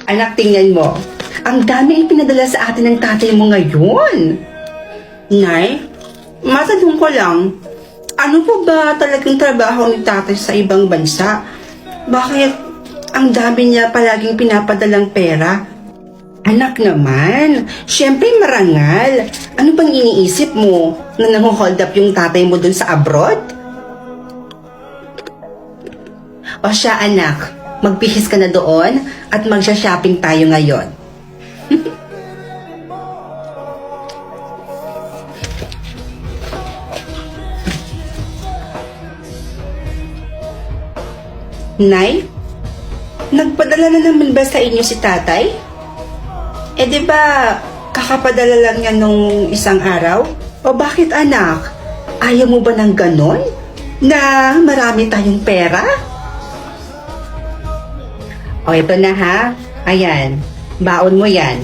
Anak, tingnan mo. Ang dami ipinadala sa atin ng tatay mo ngayon. Nay, matanong ko lang, ano po ba talagang trabaho ni tatay sa ibang bansa? Bakit ang dami niya palaging pinapadalang pera? Anak naman, syempre marangal. Ano bang iniisip mo na nang-hold up yung tatay mo dun sa abroad? O siya anak, magbihis ka na doon at magsha-shopping tayo ngayon. Nay, nagpadala na naman ba sa inyo si tatay? Eh di ba kakapadala lang niya nung isang araw? O bakit anak? Ayaw mo ba ng ganon? Na marami tayong pera? O ito na ha. Ayan. Baon mo yan.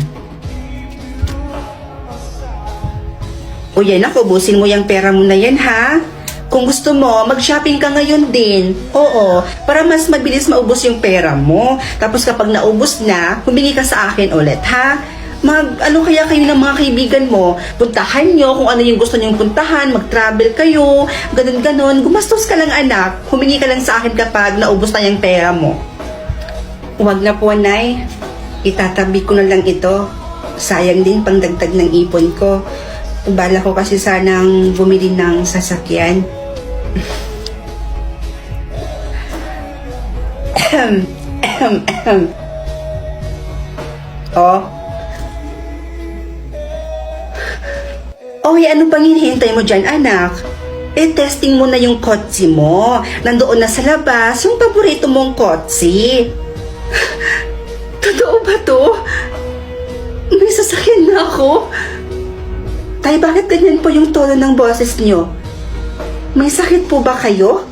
O yan ako, ubusin mo yung pera mo na yan ha. Kung gusto mo, mag-shopping ka ngayon din. Oo, para mas mabilis maubos yung pera mo. Tapos kapag naubos na, humingi ka sa akin ulit, ha? Ano kaya kayo ng mga kaibigan mo? Puntahan nyo kung ano yung gusto nyong puntahan, mag-travel kayo, ganun-ganon. Gumastos ka lang anak, humingi ka lang sa akin kapag naubos na yung pera mo. Huwag na po, Nay. Itatabi ko na lang ito. Sayang din pang dagdag ng ipon ko. Bala ko kasi sanang bumili ng sasakyan. Oh. Oy, ano pang hinihintay mo dyan, anak? Eh, testing mo na yung kotse mo. Nandoon na sa labas yung paborito mong kotse. Totoo ba to? May sasakyan na ako. Tay, bakit ganyan po yung tono ng boses nyo? May sakit po ba kayo?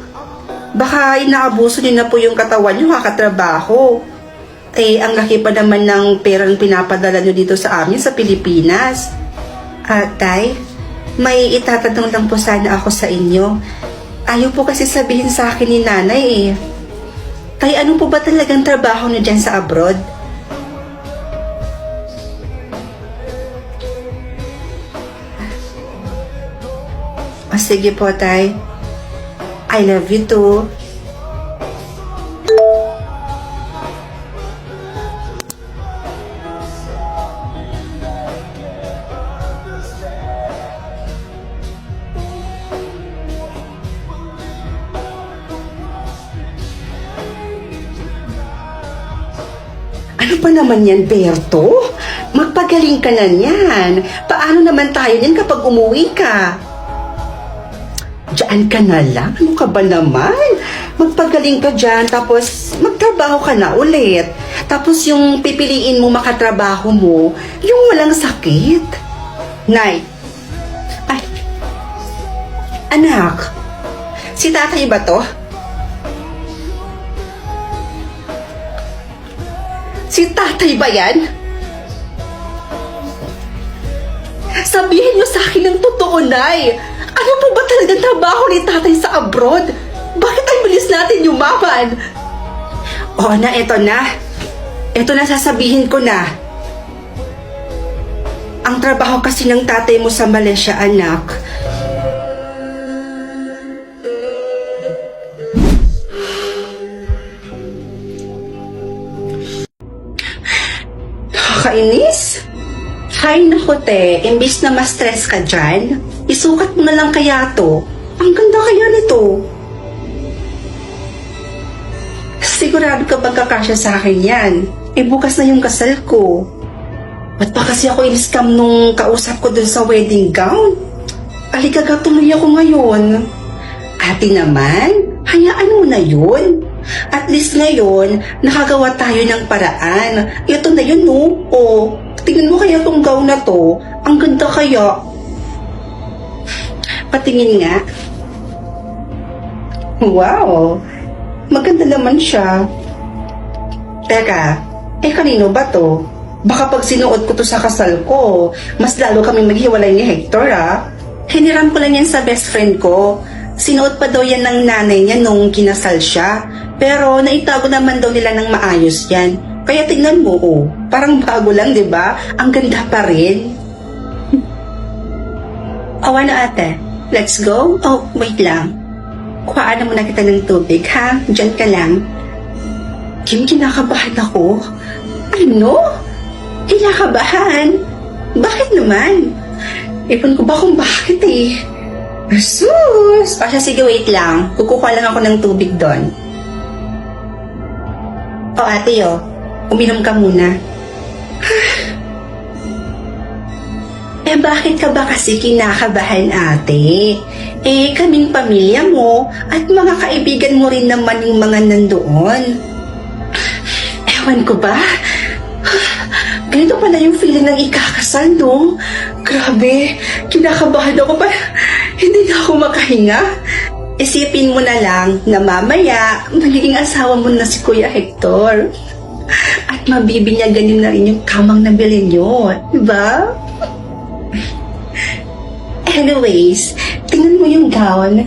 Baka inaabuso niyo na po yung katawan nyo kakatrabaho. Eh, ang laki pa naman ng perang pinapadala nyo dito sa amin sa Pilipinas. Tay, may itatanong lang po sana ako sa inyo. Ayaw po kasi sabihin sa akin ni nanay eh. Tay, ano po ba talagang trabaho nyo dyan sa abroad? Sige po, Tay. I love you too. Ano pa naman yan, Berto? Magpagaling ka na yan. Paano naman tayo yan kapag umuwi ka? Diyan ka na lang? Ano ka ba naman? Magpagaling ka dyan, tapos magtrabaho ka na ulit. Tapos yung pipiliin mo makatrabaho mo, yung walang sakit. Nay, ay, anak, si tatay ba to? Si tatay ba yan? Sabihin niyo sa akin ng totoo, Nay. Ano po ba talagang trabaho ni tatay sa abroad? Bakit ang bilis natin yumaman? Oo na, eto na. Eto na, sasabihin ko na. Ang trabaho kasi ng tatay mo sa Malaysia, anak. Nakakainis? Hay nako te, imbis na ma-stress ka dyan, isukat mo na lang kaya to. Ang ganda kaya nito. Sigurado ka bang kakasya sa akin yan? Eh bukas na yung kasal ko. Ba't pa kasi ako in-scam nung kausap ko dun sa wedding gown? Aligaga tuloy ako ngayon. Ate naman, hayaan mo na yun. At least ngayon, nakagawa tayo ng paraan. Ito na yun, no? O, tingnan mo kaya tong gown na to. Ang ganda kaya. Patingin nga. Wow! Maganda naman siya. Teka, kanino ba to? Baka pag sinuot ko to sa kasal ko, mas lalo kami maghiwalay ni Hector, ah. Hiniram ko lang yan sa best friend ko. Sinuot pa daw yan ng nanay niya nung kinasal siya. Pero naitago naman daw nila ng maayos yan. Kaya tingnan mo, oh, parang bago lang, di ba? Ang ganda pa rin. O ano ate? Let's go? Oh, wait lang. Kuhaan na muna kita ng tubig, ha? Diyan ka lang. Kim, kinakabahan ako. Ano? Kinakabahan? Bakit naman? Ipon ko ba kung bakit eh? Sus! O siya, sige, wait lang. Kukuha lang ako ng tubig doon. O ate, oh. Uminom ka muna. Eh, bakit ka ba kasi kinakabahan, ate? Eh, kaming pamilya mo at mga kaibigan mo rin naman yung mga nandoon. Ewan ko ba? Ganito pala yung feeling ng ikakasal, no? Grabe, kinakabahan ako pa. Hindi na ako makahinga. Isipin mo na lang na mamaya magiging asawa mo na si Kuya Hector. At mabibinyagan na rin yung kamang nabili nyo, diba? Anyways, tingnan mo yung gown.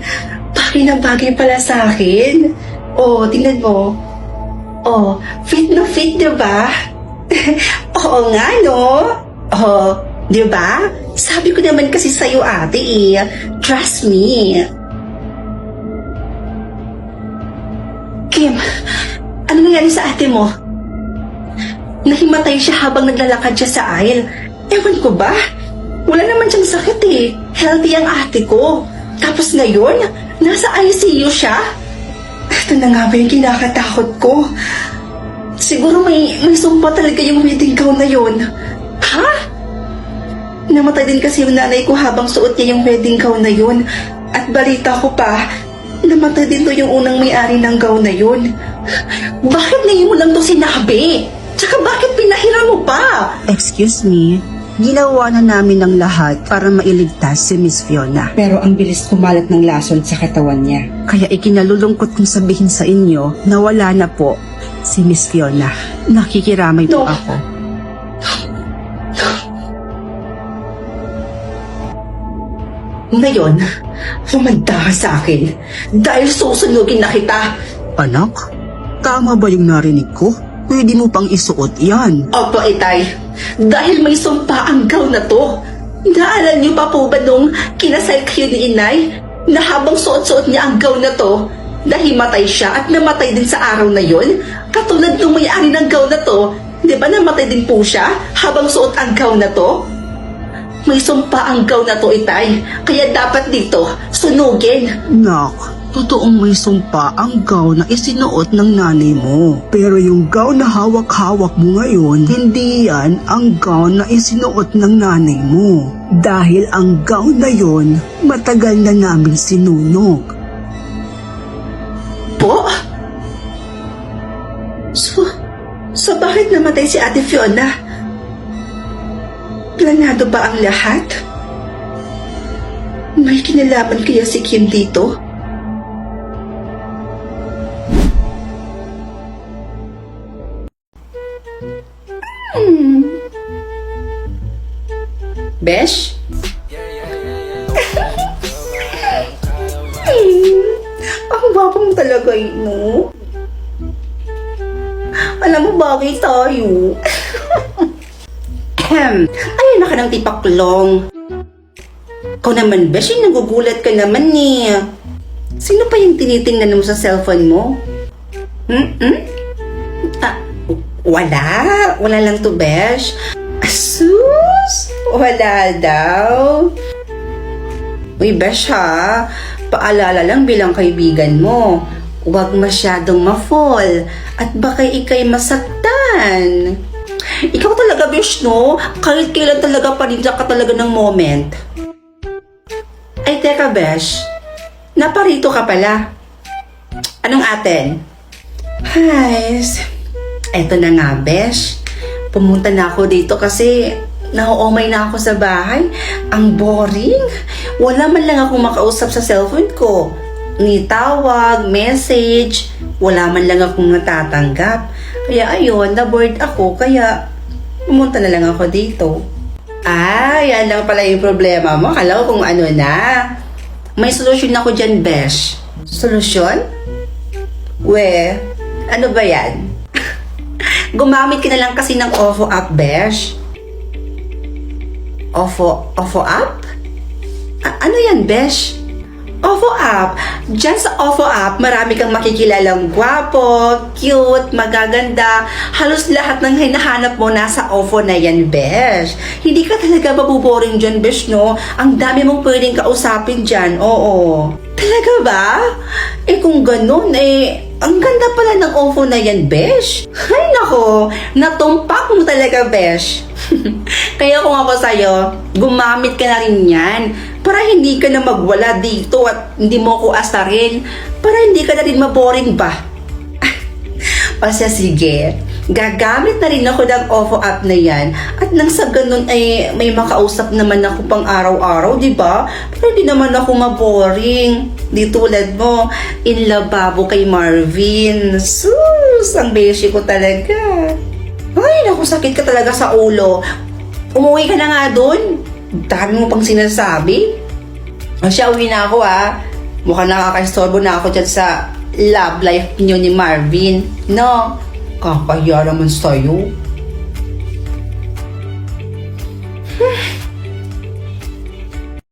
Bagay na bagay pala sa akin. Oh, tingnan mo. Oh, fit na fit, diba? Oo nga, no? Oh, diba? Sabi ko naman kasi sa'yo, ate, eh. Trust me. Kim, ano nangyari sa ate mo? Nahimatay siya habang naglalakad siya sa aisle. Ewan ko ba? Wala naman siyang sakit eh. Healthy ang ate ko. Tapos ngayon, nasa ICU siya? Ito na nga ba yung kinakatakot ko? Siguro may sumpa talaga yung wedding gown na yun. Ha? Namatay din kasi yung nanay ko habang suot niya yung wedding gown na yun. At balita ko pa, namatay din to yung unang may-ari ng gown na yun. Bakit ngayon mo lang to sinabi? Tsaka bakit pinahiram mo pa? Excuse me, ginawa na namin ang lahat para mailigtas si Miss Fiona. Pero ang bilis kumalat ng lason sa katawan niya. Kaya ikinalulungkot kong sabihin sa inyo na wala na po si Miss Fiona. Nakikiramay po No. ako. Ngayon, humanda ka sa akin dahil susunugin na kita. Anak, tama ba yung narinig ko? Pwede mo pang isuot yan. Opo, itay. Dahil may sumpa ang gown na to. Naalala niyo pa po ba nung kinasal kayo ni inay na habang suot-suot niya ang gown na to, nahimatay siya at namatay din sa araw na yon? Katulad nung may-ari ng gown na to, di ba namatay din po siya habang suot ang gown na to? May sumpa ang gown na to, itay. Kaya dapat dito, sunugin. Nak, totoong may sumpa ang gown na isinuot ng nanay mo. Pero yung gown na hawak-hawak mo ngayon, hindi yan ang gown na isinuot ng nanay mo. Dahil ang gown na yon, matagal na namin sinunog. Po? So bakit namatay si Ate Fiona? Planado ba ang lahat? May kinalaman kaya si Kim dito? Besh? Ang gwapo mo talaga, no? Alam mo, bagay tayo. Ayun na ka ng tipaklong. Ikaw naman, Besh, nagugulat ka naman eh. Sino pa yung tinitingnan mo sa cellphone mo? Wala lang to, Besh. Asus! Wala daw. Uy, Besh ha, paalala lang bilang kaibigan mo. Huwag masyadong ma-fall at baka ikay masaktan. Ikaw talaga, Besh, no? Kahit kailan talaga paninja ka talaga ng moment. Ay, teka, Besh. Naparito ka pala. Anong atin? Guys, eto na nga, Besh. Pumunta na ako dito kasi nauumay na ako sa bahay. Ang boring. Wala man lang akong makausap sa cellphone ko. Ni tawag, message, wala man lang akong natatanggap. Kaya ayun, na-bored ako, kaya pumunta na lang ako dito. Yan lang pala yung problema mo. Kala ko kung ano na. May solusyon ako dyan, Besh. Solusyon? Ano ba yan? Gumamit ka na lang kasi ng OFO app, besh. OFO app? Ano yan, besh? OFO app. Diyan sa OFO app, marami kang makikilalang gwapo, cute, magaganda. Halos lahat ng hinahanap mo nasa OFO na yan, besh. Hindi ka talaga mabuboring dyan, besh, no? Ang dami mong pwedeng kausapin dyan, oo. Talaga ba? Kung ganun, ang ganda pala ng OFO na yan, besh. Ay, nako, natumpak mo talaga, besh. Kaya kung ako sa'yo, gumamit ka na rin yan para hindi ka na magwala dito at hindi mo ko asarin, para hindi ka na rin maboring ba? O siya, sige, gagamit na rin ako ng OFO app na yan at nang sa ganun ay may makausap naman ako pang araw-araw, di ba? Pero hindi naman ako maboring. Di tulad mo, in lababo kay Marvin. Sus, ang beshi ko talaga. Ay, naku, sakit ka talaga sa ulo. Umuwi ka na nga dun. Dami mo pang sinasabi. O siya, uwi na ako Mukhang nakakaistorbo na ako dyan sa love life niyo ni Marvin. No? Kakahiya naman sa'yo.